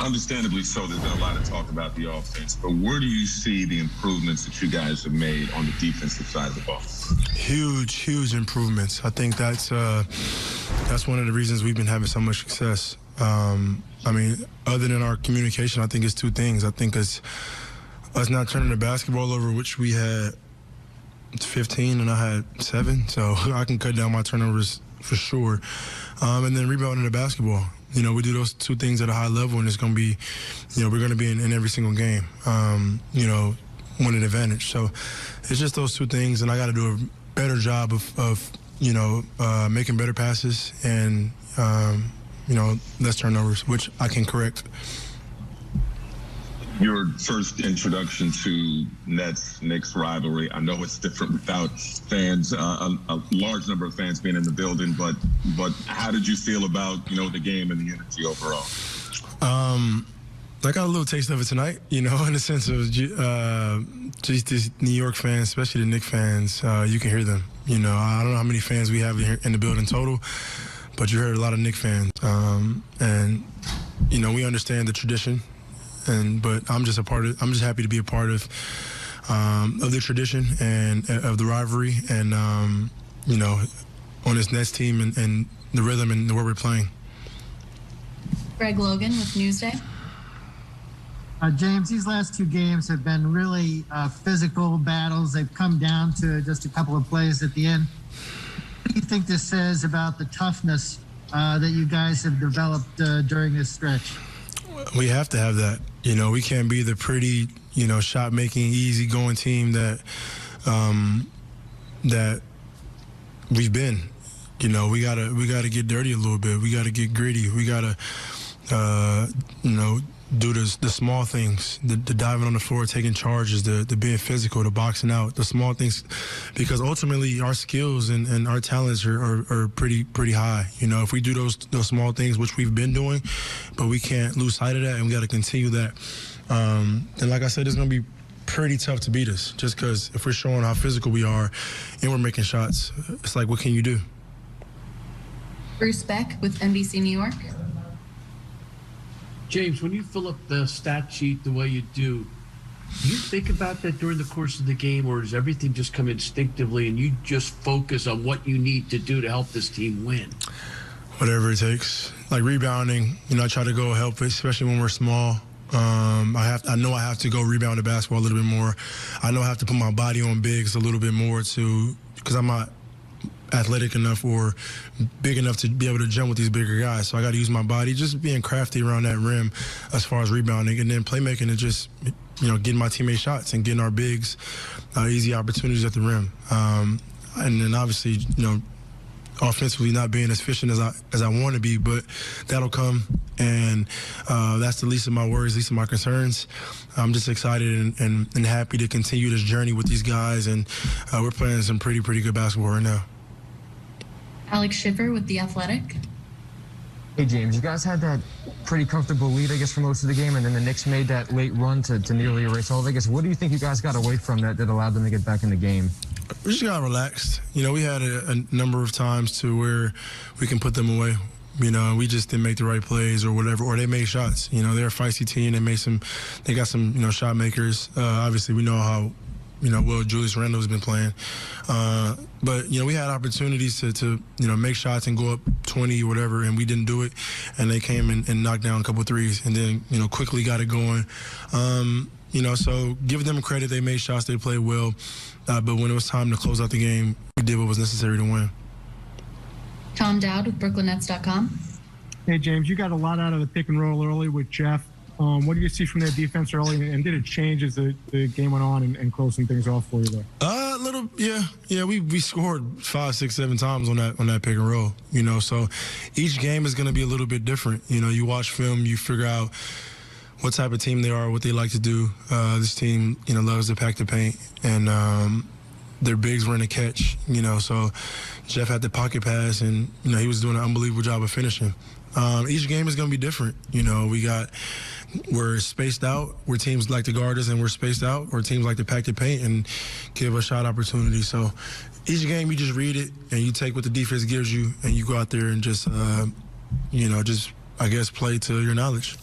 Understandably so, there's been a lot of talk about the offense, but where do you see the improvements that you guys have made on the defensive side of the ball? Huge improvements. I think that's one of the reasons we've been having so much success. Other than our communication, I think it's two things. I think it's us not turning the basketball over, which we had 15 and I had 7, so I can cut down my turnovers for sure. And then rebounding the basketball. We do those two things at a high level, and it's going to be, we're going to be in every single game, winning advantage. So it's just those two things, and I got to do a better job of making better passes and, less turnovers, which I can correct. Your first introduction to Nets-Knicks rivalry, I know it's different without fans, a large number of fans being in the building, but how did you feel about, the game and the energy overall? I got a little taste of it tonight, in the sense of just these New York fans, especially the Knicks fans, you can hear them. I don't know how many fans we have here in the building total, but you heard a lot of Knicks fans. And we understand the tradition. But I'm just happy to be a part of the tradition and of the rivalry, and on this Nets team and the rhythm and the way we're playing. Greg Logan with Newsday. James, these last 2 games have been really physical battles. They've come down to just a couple of plays at the end. What do you think this says about the toughness that you guys have developed during this stretch? We have to have that. We can't be the pretty, shot-making, easy-going team that we've been. We gotta get dirty a little bit. We gotta get gritty. We gotta, do the small things, the diving on the floor, taking charges, the being physical, the boxing out, the small things, because ultimately our skills and our talents are pretty high. If we do those small things, which we've been doing, but we can't lose sight of that, and we got to continue that. And like I said, it's going to be pretty tough to beat us, just because if we're showing how physical we are and we're making shots, it's like, what can you do? Bruce Beck with NBC New York. James, when you fill up the stat sheet the way you do you think about that during the course of the game, or does everything just come instinctively and you just focus on what you need to do to help this team win? Whatever it takes. Like rebounding, I try to go help, especially when we're small. I know I have to go rebound the basketball a little bit more. I know I have to put my body on bigs a little bit more because I'm not athletic enough or big enough to be able to jump with these bigger guys. So I got to use my body, just being crafty around that rim as far as rebounding, and then playmaking and just, getting my teammates shots and getting our bigs easy opportunities at the rim. And then obviously, offensively not being as efficient as I want to be, but that'll come, and that's the least of my worries, least of my concerns. I'm just excited and happy to continue this journey with these guys, and we're playing some pretty good basketball right now. Alex Schiffer with The Athletic. Hey, James, you guys had that pretty comfortable lead, I guess, for most of the game, and then the Knicks made that late run to nearly erase all of it. I guess, what do you think you guys got away from that allowed them to get back in the game? We just got relaxed. We had a number of times to where we can put them away. We just didn't make the right plays or whatever, or they made shots. They're a feisty team. They got some, shot makers. Obviously, we know how, well Julius Randle's been playing. But, we had opportunities to make shots and go up 20 or whatever, and we didn't do it. And they came and knocked down a couple threes and then, quickly got it going. So give them credit. They made shots. They played well. But when it was time to close out the game, we did what was necessary to win. Tom Dowd with BrooklynNets.com. Hey, James, you got a lot out of the pick and roll early with Jeff. What do you see from their defense early, and did it change as the game went on and closing things off for you there? A little, yeah. We scored 5, 6, 7 times on that pick and roll. So each game is going to be a little bit different. You watch film, you figure out what type of team they are, what they like to do. This team, loves to pack the paint, and their bigs were in the catch. So Jeff had the pocket pass, and he was doing an unbelievable job of finishing. Each game is going to be different. We're spaced out where teams like to guard us, and we're spaced out where teams like to pack the paint and give us shot opportunities. So each game you just read it and you take what the defense gives you, and you go out there and just, I guess, play to your knowledge.